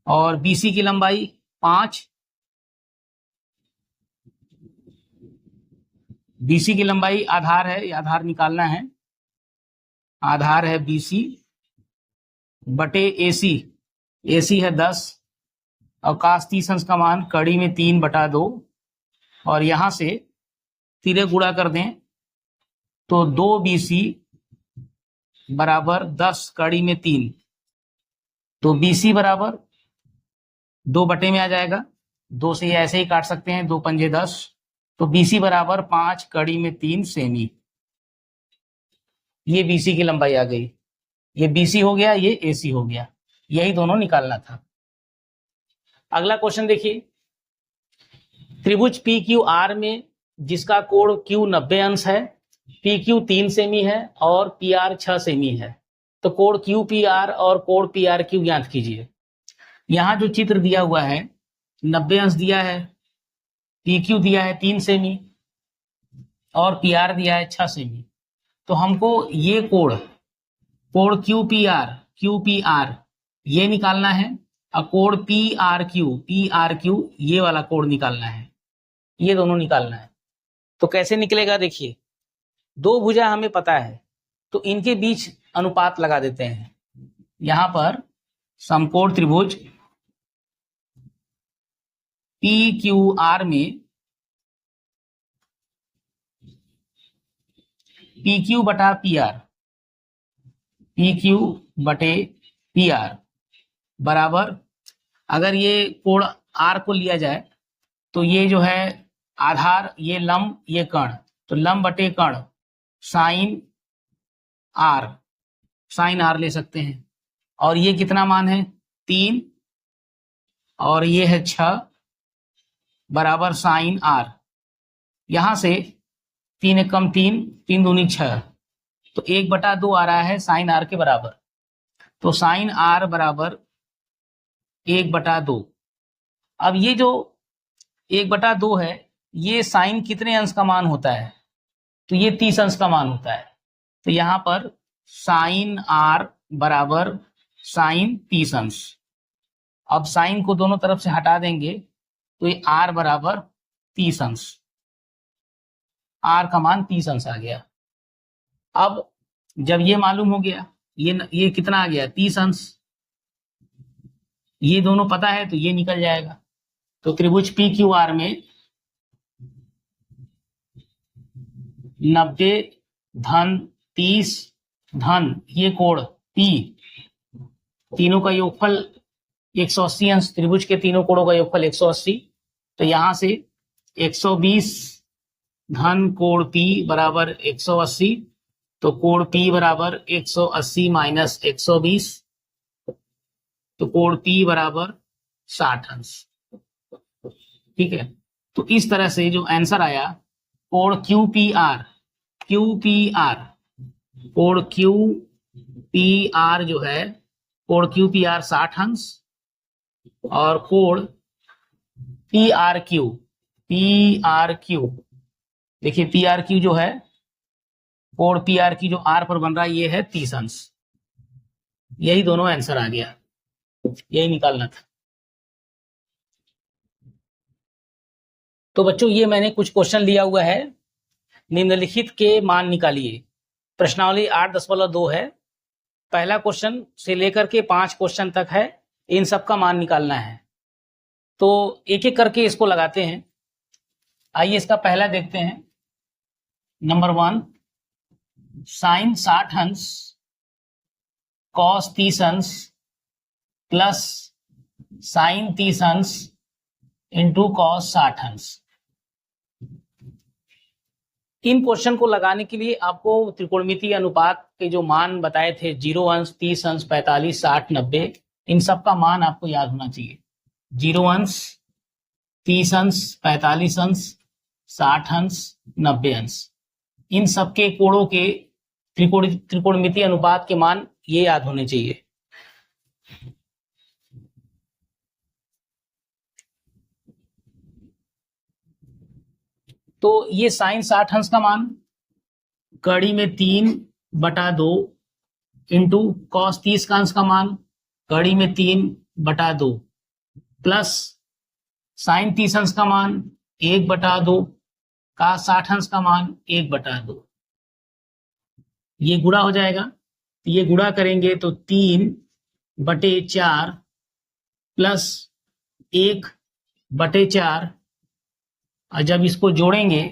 और BC की लंबाई 5, BC की लंबाई आधार है, आधार निकालना है, आधार है BC बटे AC, AC है 10 और cos 30 अंश का मान कड़ी में 3 बटा 2। और यहां से तिरे गुणा कर दें तो 2BC बराबर 10 कड़ी में 3, तो BC बराबर 2 बटे में आ जाएगा, 2 से ये ऐसे ही काट सकते हैं, 2 पंजे 10, तो BC बराबर 5 कड़ी में 3 सेमी। ये BC की लंबाई आ गई, ये BC हो गया, ये AC हो गया, यही दोनों निकालना था। अगला क्वेश्चन देखिए, त्रिभुज PQR में जिसका कोण Q 90 अंश है, PQ 3 सेमी है और PR 6 सेमी है। तो कोण क्यू पी आर और कोण पी आर क्यू ज्ञात कीजिए। यहां जो चित्र दिया हुआ है 90 अंश दिया है, पी क्यू दिया है 3 सेमी और पी आर दिया है 6 सेमी। तो हमको ये कोण क्यू पी आर ये निकालना है और कोण पी आर क्यू ये वाला कोण निकालना है, ये दोनों निकालना है। तो कैसे निकलेगा देखिए, दो भुजा हमें पता है तो इनके बीच अनुपात लगा देते हैं। यहां पर समकोण त्रिभुज पी क्यू आर में पी क्यू बटा पी आर, पी क्यू बटे पी आर बराबर, अगर ये कोण आर को लिया जाए तो ये जो है आधार, ये लंब, ये कर्ण, तो लंब बटे कर्ण साइन आर ले सकते हैं। और ये कितना मान है 3 और ये है 6 बराबर साइन आर। यहां से 3 एक कम 3, 3 दूनी 6, तो 1/2 आ रहा है साइन आर के बराबर। तो साइन आर बराबर 1/2। अब ये जो 1/2 है ये साइन कितने अंश का मान होता है, तो ये 30 अंश का मान होता है। तो यहां पर साइन आर बराबर साइन 30 अंश। अब साइन को दोनों तरफ से हटा देंगे तो ये आर बराबर 30 अंश, आर का मान 30 अंश आ गया। अब जब ये मालूम हो गया, ये कितना आ गया 30 अंश, ये दोनों पता है तो ये निकल जाएगा। तो त्रिभुज पी क्यू आर में 90 धन 30 धन ये कोण P, तीनों का योगफल 180 अंश, त्रिभुज के तीनों कोणों का योगफल 180। तो यहां से 120 धन कोण P बराबर 180, तो कोण P बराबर 180 माइनस 120, तो कोण P बराबर 60 अंश। ठीक है, तो इस तरह से जो आंसर आया कोण क्यू पी आर कोण क्यू पी आर जो है कोण क्यू पी आर 60 अंश और कोण पी आर क्यू देखिए पी आर क्यू जो है कोण पी आर क्यू जो आर पर बन रहा है ये है 30 अंश। यही दोनों आंसर आ गया, यही निकालना था। तो बच्चों ये मैंने कुछ क्वेश्चन लिया हुआ है, निम्नलिखित के मान निकालिए। प्रश्नावली 8.2 है, पहला क्वेश्चन से लेकर के 5 क्वेश्चन तक है, इन सब का मान निकालना है। तो एक एक करके इसको लगाते हैं। आइए इसका पहला देखते हैं। नंबर 1, साइन 60 अंश कॉस 30 अंश प्लस साइन 30 अंश इंटू कॉस 60 अंश। इन क्वेश्चन को लगाने के लिए आपको त्रिकोणमितीय अनुपात के जो मान बताए थे 0 अंश, 30 अंश, 45, 60, 90, इन सब का मान आपको याद होना चाहिए। 0 अंश, 30 अंश, 45 अंश, 60 अंश, 90 अंश, इन सबके कोणों के त्रिकोणमितीय अनुपात के मान ये याद होने चाहिए। तो ये साइन 60 अंश का मान कड़ी में 3/2 इंटू कॉस 30 का अंश का मान कड़ी में 3/2 प्लस साइन 30 अंश का मान 1/2 का 60 अंश का मान 1/2, ये गुणा हो जाएगा। ये गुणा करेंगे तो 3/4 प्लस 1/4, और जब इसको जोड़ेंगे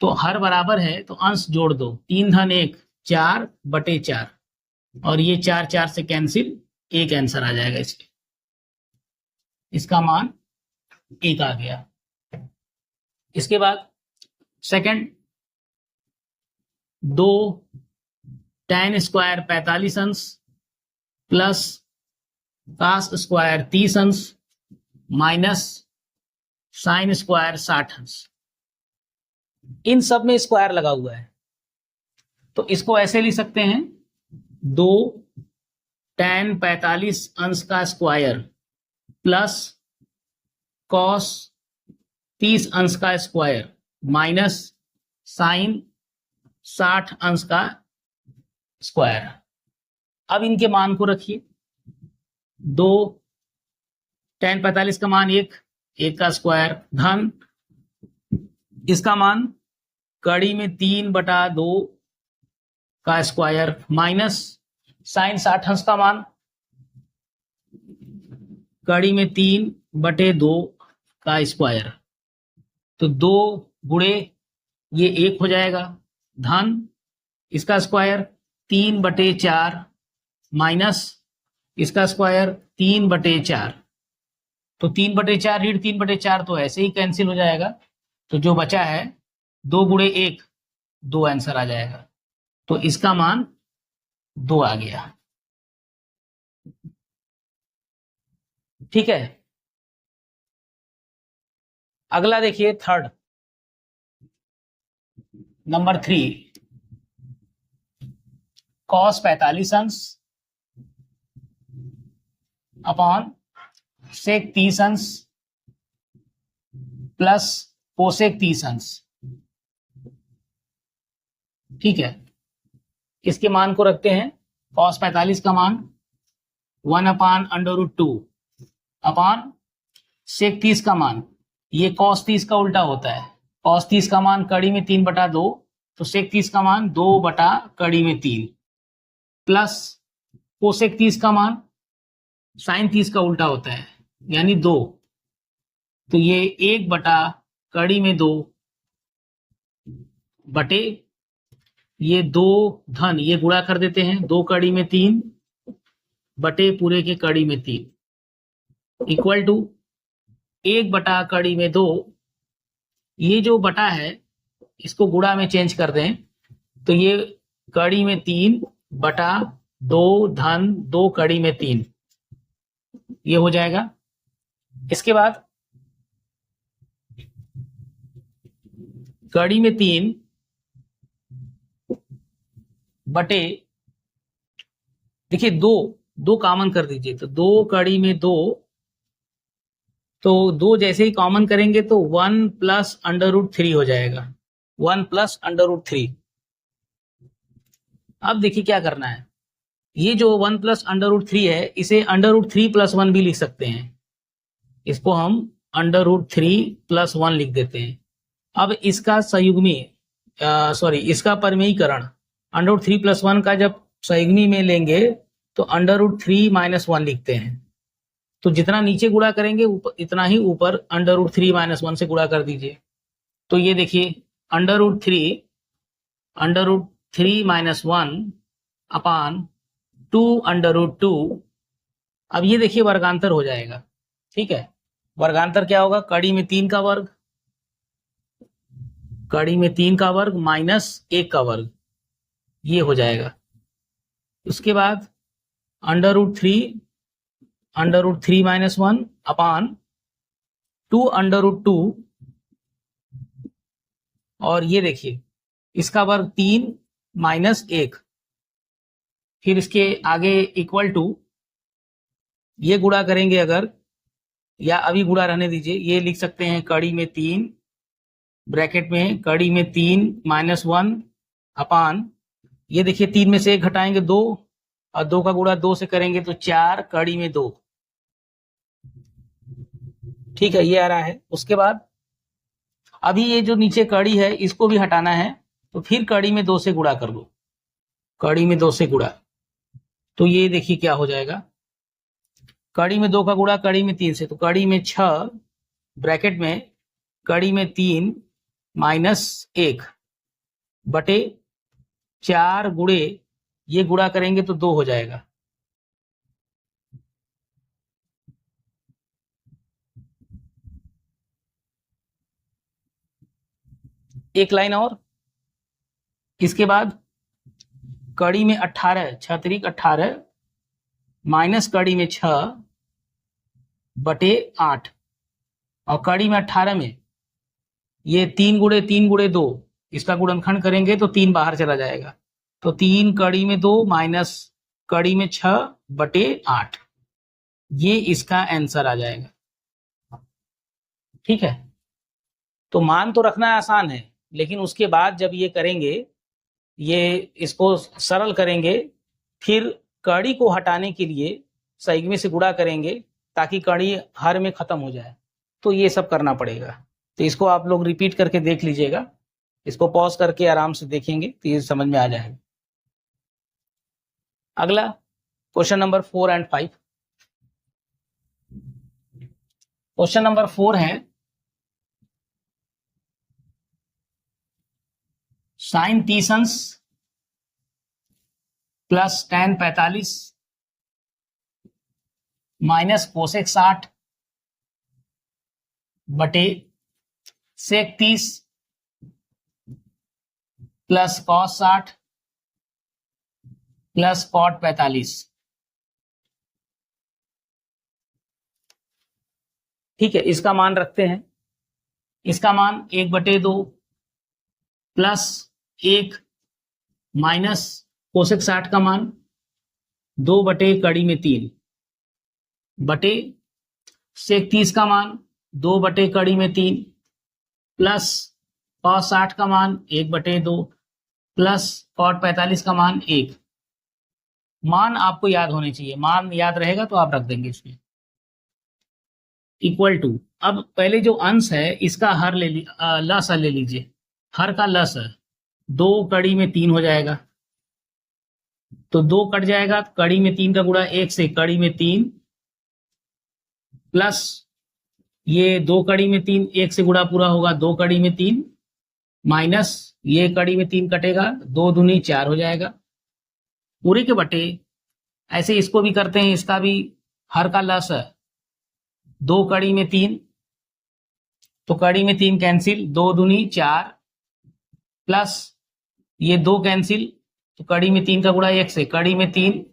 तो हर बराबर है तो अंश जोड़ दो, 3 धन 1 4/4 और ये 4 4 से कैंसिल, एक आंसर आ जाएगा इसके, इसका मान 1 आ गया। इसके बाद सेकंड, 2 tan स्क्वायर 45 अंश प्लस cos स्क्वायर 30 अंश माइनस साइन स्क्वायर 60 अंश। इन सब में स्क्वायर लगा हुआ है तो इसको ऐसे लिख सकते हैं 2 tan 45 अंश का स्क्वायर प्लस कॉस 30 अंश का स्क्वायर माइनस साइन 60 अंश का स्क्वायर। अब इनके मान को रखिए। 2 tan 45 का मान 1 का स्क्वायर धन इसका मान कड़ी में 3/2 का स्क्वायर माइनस साइन 60 अंश का मान कड़ी में 3/2 का स्क्वायर। तो 2 गुणे ये 1 हो जाएगा धन इसका स्क्वायर 3/4 माइनस इसका स्क्वायर 3/4। तो 3/4 ऋण 3/4 तो ऐसे ही कैंसिल हो जाएगा। तो जो बचा है 2 गुणे 1 2 आंसर आ जाएगा। तो इसका मान 2 आ गया। ठीक है, अगला देखिए थर्ड नंबर 3 cos 45 अंश अपॉन sec 30 अंश प्लस कोसेक 30 अंश। ठीक है, इसके मान को रखते हैं। cos 45 का मान 1/√2 अपॉन sec 30 का मान, ये cos 30 का उल्टा होता है। cos 30 का मान कड़ी में 3/2 तो sec 30 का मान 2/3 प्लस कोसेक 30 का मान साइन 30 का उल्टा होता है यानी 2, तो ये 1/2 बटे ये 2 धन ये गुणा कर देते हैं 2/3 बटे पूरे के कड़ी में 3 इक्वल टू 1/2। ये जो बटा है इसको गुणा में चेंज कर दें तो ये कड़ी में 3/2 धन 2/3 ये हो जाएगा। इसके बाद कड़ी में 3 बटे देखिए 2 कॉमन कर दीजिए तो 2/2 तो 2 जैसे ही कॉमन करेंगे तो 1 + √3 हो जाएगा। 1 + √3। अब देखिए क्या करना है, ये जो 1 + √3 है इसे √3 + 1 भी लिख सकते हैं। इसको हम √3 + 1 लिख देते हैं। अब इसका संयुग्मी इसका परिमेयीकरण √3 + 1 का जब संयुग्मी में लेंगे तो √3 - 1 लिखते हैं। तो जितना नीचे गुणा करेंगे इतना ही ऊपर √3 - 1 से गुणा कर दीजिए। तो ये देखिए √3 - 1 अपान 2√2। अब ये देखिए वर्गांतर हो जाएगा। ठीक है, वर्गांतर क्या होगा, कड़ी में 3 का वर्ग माइनस 1 का वर्ग ये हो जाएगा। उसके बाद √3 - 1 अपान 2√2 और ये देखिए इसका वर्ग 3 - 1 फिर इसके आगे इक्वल टू ये गुणा करेंगे अगर, या अभी गुणा रहने दीजिए, ये लिख सकते हैं कड़ी में 3 ब्रैकेट में कड़ी में 3 - 1 अपान ये देखिए 3 में से 1 घटाएंगे 2 और 2 का गुणा 2 से करेंगे तो 4 कड़ी में 2। ठीक है, ये आ रहा है। उसके बाद अभी ये जो नीचे कड़ी है इसको भी हटाना है तो फिर कड़ी में 2 से गुणा कर लो, कड़ी में 2 से गुणा तो ये देखिए क्या हो जाएगा, कड़ी में 2 का गुणा कड़ी में 3 से तो कड़ी में 6 ब्रैकेट में कड़ी में 3 - 1 बटे 4 गुणे ये गुणा करेंगे तो 2 हो जाएगा। एक लाइन और, इसके बाद कड़ी में 18 6 त्रिक 18 माइनस कड़ी में 6 बटे 8 और कड़ी में 18 में ये 3 गुणे 2 इसका गुणनखंड करेंगे तो 3 बाहर चला जाएगा तो 3 कड़ी में 2 माइनस कड़ी में 6/8, ये इसका आंसर आ जाएगा। ठीक है, तो मान तो रखना आसान है, लेकिन उसके बाद जब ये करेंगे, ये इसको सरल करेंगे, फिर कड़ी को हटाने के लिए संयुग्मी से गुणा करेंगे ताकि कड़ी हर में खत्म हो जाए, तो ये सब करना पड़ेगा। तो इसको आप लोग रिपीट करके देख लीजिएगा, इसको पॉज करके आराम से देखेंगे तो ये समझ में आ जाएगा। अगला question number 4 and 5। Question number 4 है sine 30 plus tan 45 minus cosec 60 बटे sec 30 plus cos 60 plus cot 45। ठीक है, इसका मान रखते हैं। इसका मान 1/2 प्लस 1 माइनस कोसेक 60 का मान 2/3 बटे सेक 30 का मान 2/3 प्लस कॉस 60 का मान 1/2 प्लस कॉट 45 का मान 1। मान आपको याद होने चाहिए, मान याद रहेगा तो आप रख देंगे इसमें। इक्वल टू, अब पहले जो अंश है इसका हर लस ले लीजिए, हर का लस है 2/3 हो जाएगा, तो 2 कट जाएगा, कड़ी में 3 का गुणा 1 से कड़ी में 3 प्लस ये 2/3 1 से गुणा पूरा होगा 2/3 माइनस ये कड़ी में 3 कटेगा 2 दूनी 4 हो जाएगा पूरे के बटे। ऐसे इसको भी करते हैं, इसका भी हर का लस है 2/3, तो कड़ी में 3 कैंसिल 2 दूनी 4 प्लस ये 2 कैंसिल, तो कड़ी में 3 का गुणा 1 से कड़ी में 3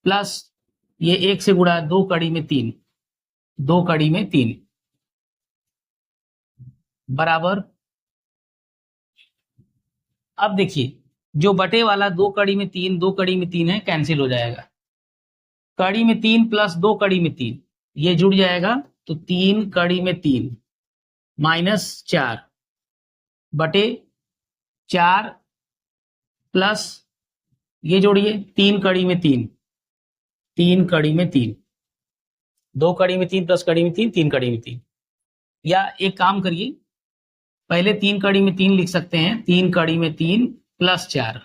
प्लस ये 1 से गुणा 2/3 2/3 बराबर। अब देखिए जो बटे वाला 2/3 2/3 है कैंसिल हो जाएगा, कड़ी में 3 प्लस 2/3 ये जुड़ जाएगा, तो 3/3 माइनस 4 बटे 4 प्लस ये जोड़िए 3/3 3/3 2/3 प्लस 3/3 3/3। या एक काम करिए, पहले 3/3 लिख सकते हैं, 3/3 प्लस 4,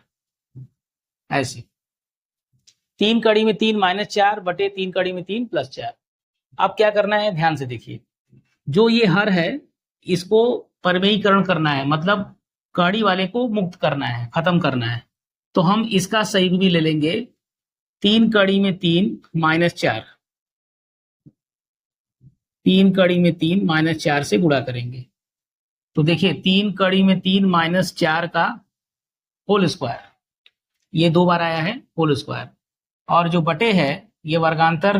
ऐसे 3/3 माइनस 4 बटे 3/3 प्लस 4। अब क्या करना है ध्यान से देखिए, जो ये हर है इसको परिमेयीकरण करना है, मतलब कड़ी वाले को मुक्त करना है, खत्म करना है। तो हम इसका संयुग्मी ले लेंगे 3/3 माइनस 4, 3/3 माइनस 4 से गुणा करेंगे, तो देखिए 3/3 माइनस 4 का होल स्क्वायर, ये 2 बार आया है होल स्क्वायर, और जो बटे है ये वर्गांतर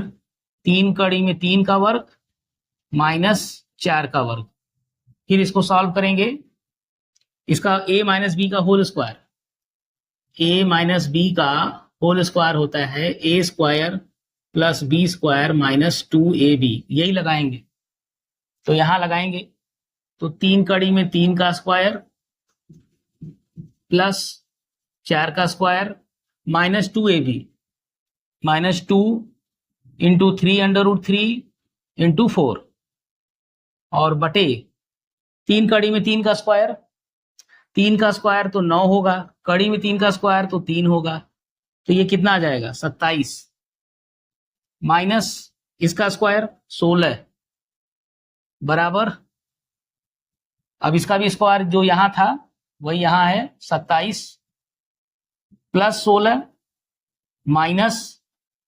3/3 का वर्ग माइनस 4 का वर्ग। फिर इसको सॉल्व करेंगे, इसका a माइनस बी का whole square, a minus b का होल स्क्वायर होता है a square plus b square minus 2ab, यही लगाएंगे, तो यहां लगाएंगे, तो 3/3 का स्क्वायर प्लस 4 का square minus 2ab minus 2 into 3√3 into 4 और बटे 3/3 का स्क्वायर, 3 का स्क्वायर तो 9 होगा, कड़ी में 3 का स्क्वायर तो 3 होगा, तो ये कितना आ जाएगा 27 माइनस इसका स्क्वायर 16 बराबर। अब इसका भी स्क्वायर जो यहां था वही यहां है 27 प्लस 16 माइनस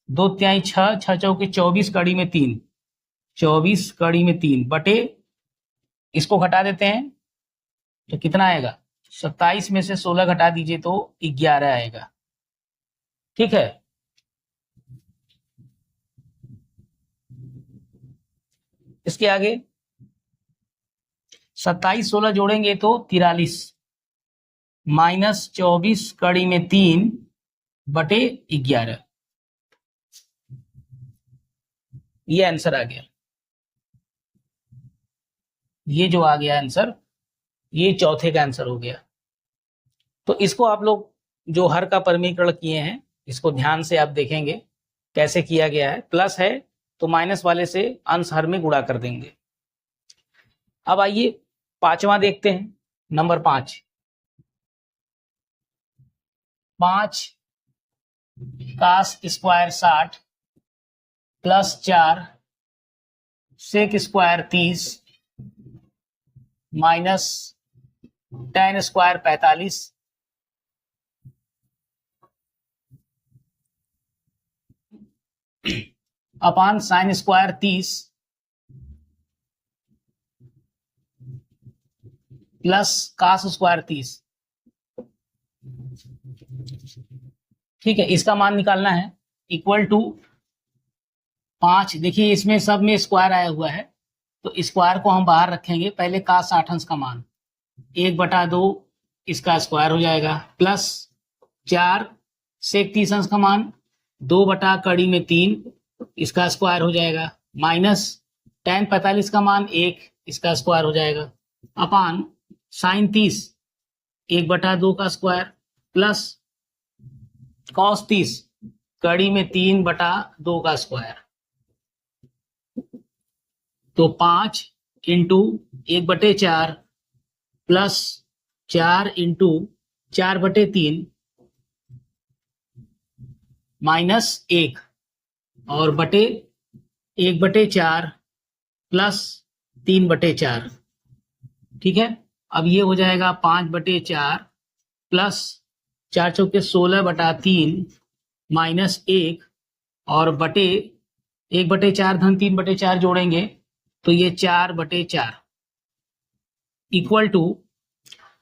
2 तिहाई 6 6 चौके 24 कड़ी में 3 24 कड़ी में 3 बटे, इसको घटा देते हैं तो कितना आएगा 27 में से 16 घटा दीजिए तो 11 आएगा। ठीक है, इसके आगे 27 16 जोड़ेंगे तो 43 माइनस 24 कड़ी में 3 बटे 11, ये आंसर आ गया, ये जो आ गया आंसर, ये चौथे का आंसर हो गया। तो इसको आप लोग जो हर का परमीकरण किए हैं, इसको ध्यान से आप देखेंगे कैसे किया गया है। प्लस है तो माइनस वाले से अंश हर में गुणा कर देंगे। अब आइए पांचवा देखते हैं, number 5। 5 cos square 60 plus 4 sec square 30 minus tan square 45 upon sine square 30 plus cos square 30। ठीक है, इसका मान निकालना है, इक्वल टू 5। देखिए इसमें सब में स्क्वायर आया हुआ है, तो स्क्वायर को हम बाहर रखेंगे। पहले कास 60 अंश का मान 1/2 इसका स्क्वायर हो जाएगा, प्लस 4 सेक 30 अंश का मान 2/3 इसका स्क्वायर हो जाएगा, माइनस tan 45 का मान 1 इसका स्क्वायर हो जाएगा, अपान साइन 30 1/2 का स्क्वायर प्लस कॉस 30 3/2 का स्क्वायर। तो 5 इंटू 1/4 प्लस 4 इंटू 4/3 माइनस 1 और बटे 1/4 प्लस 3/4। ठीक है, अब ये हो जाएगा 5/4 प्लस 4 चौके 16/3 माइनस 1 और बटे 1/4 धन 3/4 जोड़ेंगे तो ये 4/4 इक्वल टू,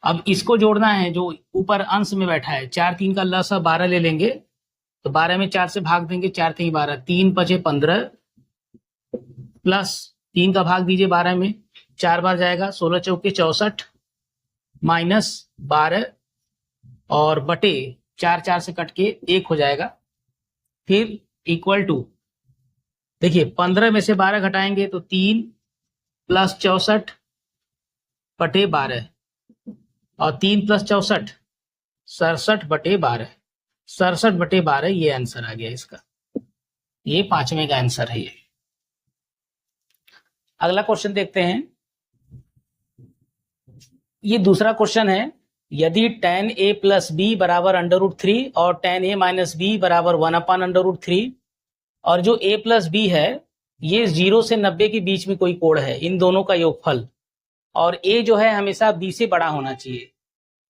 अब इसको जोड़ना है जो ऊपर अंश में बैठा है, 4 3 का लसा 12 ले लेंगे, तो 12 में 4 से भाग देंगे, 4 3 12, 3 5 15 प्लस 3 का भाग दीजिए 12 में, 4 बार जाएगा, 16 चौके 64 माइनस 12 और बटे 4 4 से कट के 1 हो जाएगा। फिर इक्वल टू, देखिए 15 में से 12 घटाएंगे तो 3 प्लस 64 बटे 12 और 3 प्लस 64 67/12, 67/12 ये आंसर आ गया इसका। ये पांचवें का आंसर है। ये अगला क्वेश्चन देखते हैं। ये दूसरा क्वेश्चन है, यदि tan a प्लस बी बराबर √3 और tan a माइनस बी बराबर 1/√3 और जो a प्लस बी है ये 0 से 90 के बीच में कोई कोण है, इन दोनों का योगफल, और a जो है हमेशा b से बड़ा होना चाहिए,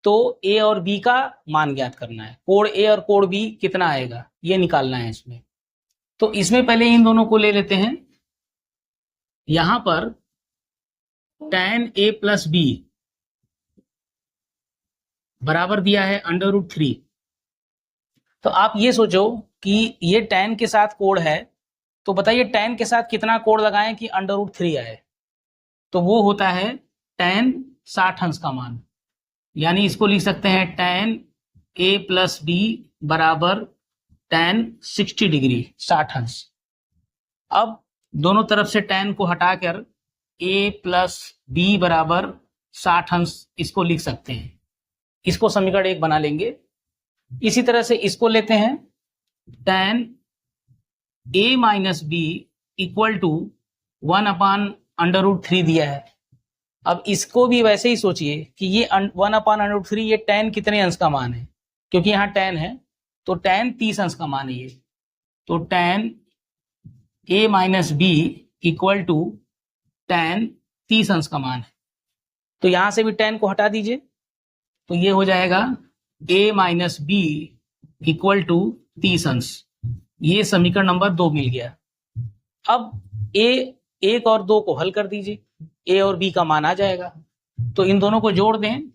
तो a और b का मान ज्ञात करना है। कोण a और कोण b कितना आएगा ये निकालना है इसमें। तो इसमें पहले इन दोनों को ले लेते हैं। यहां पर tan a प्लस बी बराबर दिया है √3। तो आप ये सोचो कि ये tan के साथ कोण है, तो बताइए tan के साथ कितना कोण लगाएं कि √3 आए। तो वो होता है tan 60 अंश का मान, यानी इसको लिख सकते हैं tan a प्लस बी बराबर tan 60 डिग्री 60 अंश। अब दोनों तरफ से tan को हटाकर a प्लस बी बराबर 60 अंश इसको लिख सकते हैं। इसको समीकरण 1 बना लेंगे। इसी तरह से इसको लेते हैं, tan a minus b equal to 1/√3 दिया है। अब इसको भी वैसे ही सोचिए कि ये 1/√3 ये tan कितने अंश का मान है, क्योंकि यहाँ tan है तो tan 30 अंश का मान है ये। तो tan a minus b equal to tan 30 अंश का मान है। तो यहां से भी tan को हटा दीजिए, तो ये हो जाएगा a minus b equal to 30 अंश। ये समीकरण नंबर 2 मिल गया। अब a 1 और 2 को हल कर दीजिए, a और b का मान आ जाएगा। तो इन दोनों को जोड़ दें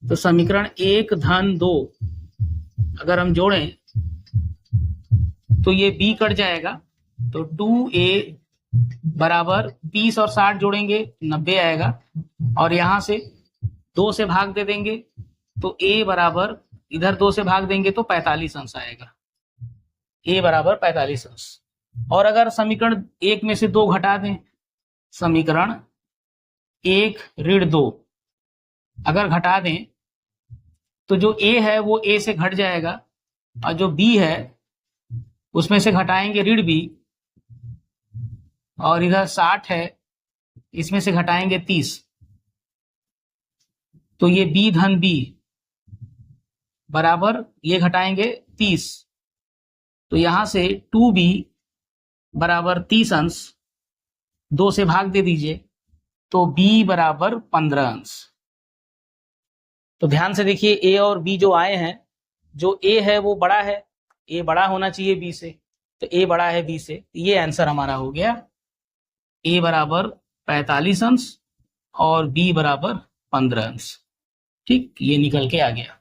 तो समीकरण 1 धन 2 अगर हम जोड़ें तो ये b कट जाएगा, तो 2a बराबर 30 और 60 जोड़ेंगे 90 आएगा, और यहां से 2 से भाग दे देंगे तो a बराबर, इधर 2 से भाग देंगे तो 45 अंश आएगा। a बराबर 45 अंश। और अगर समीकरण 1 में से 2 घटा दें, समीकरण 1 ऋण 2 अगर घटा दें तो जो a है वो a से घट जाएगा और जो b है उसमें से घटाएंगे ऋण b, और इधर 60 है इसमें से घटाएंगे 30, तो ये b धन b बराबर ये घटाएंगे 30, तो यहां से 2b बराबर 30 अंश 2 से भाग दे दीजिए, तो b बराबर 15 अंश। तो ध्यान से देखिए a और b जो आए हैं, जो a है वो बड़ा है, a बड़ा होना चाहिए b से, तो a बड़ा है b से, ये आंसर हमारा हो गया a बराबर 45 अंश और b बराबर 15 अंश। ठीक, ये निकल के आ गया।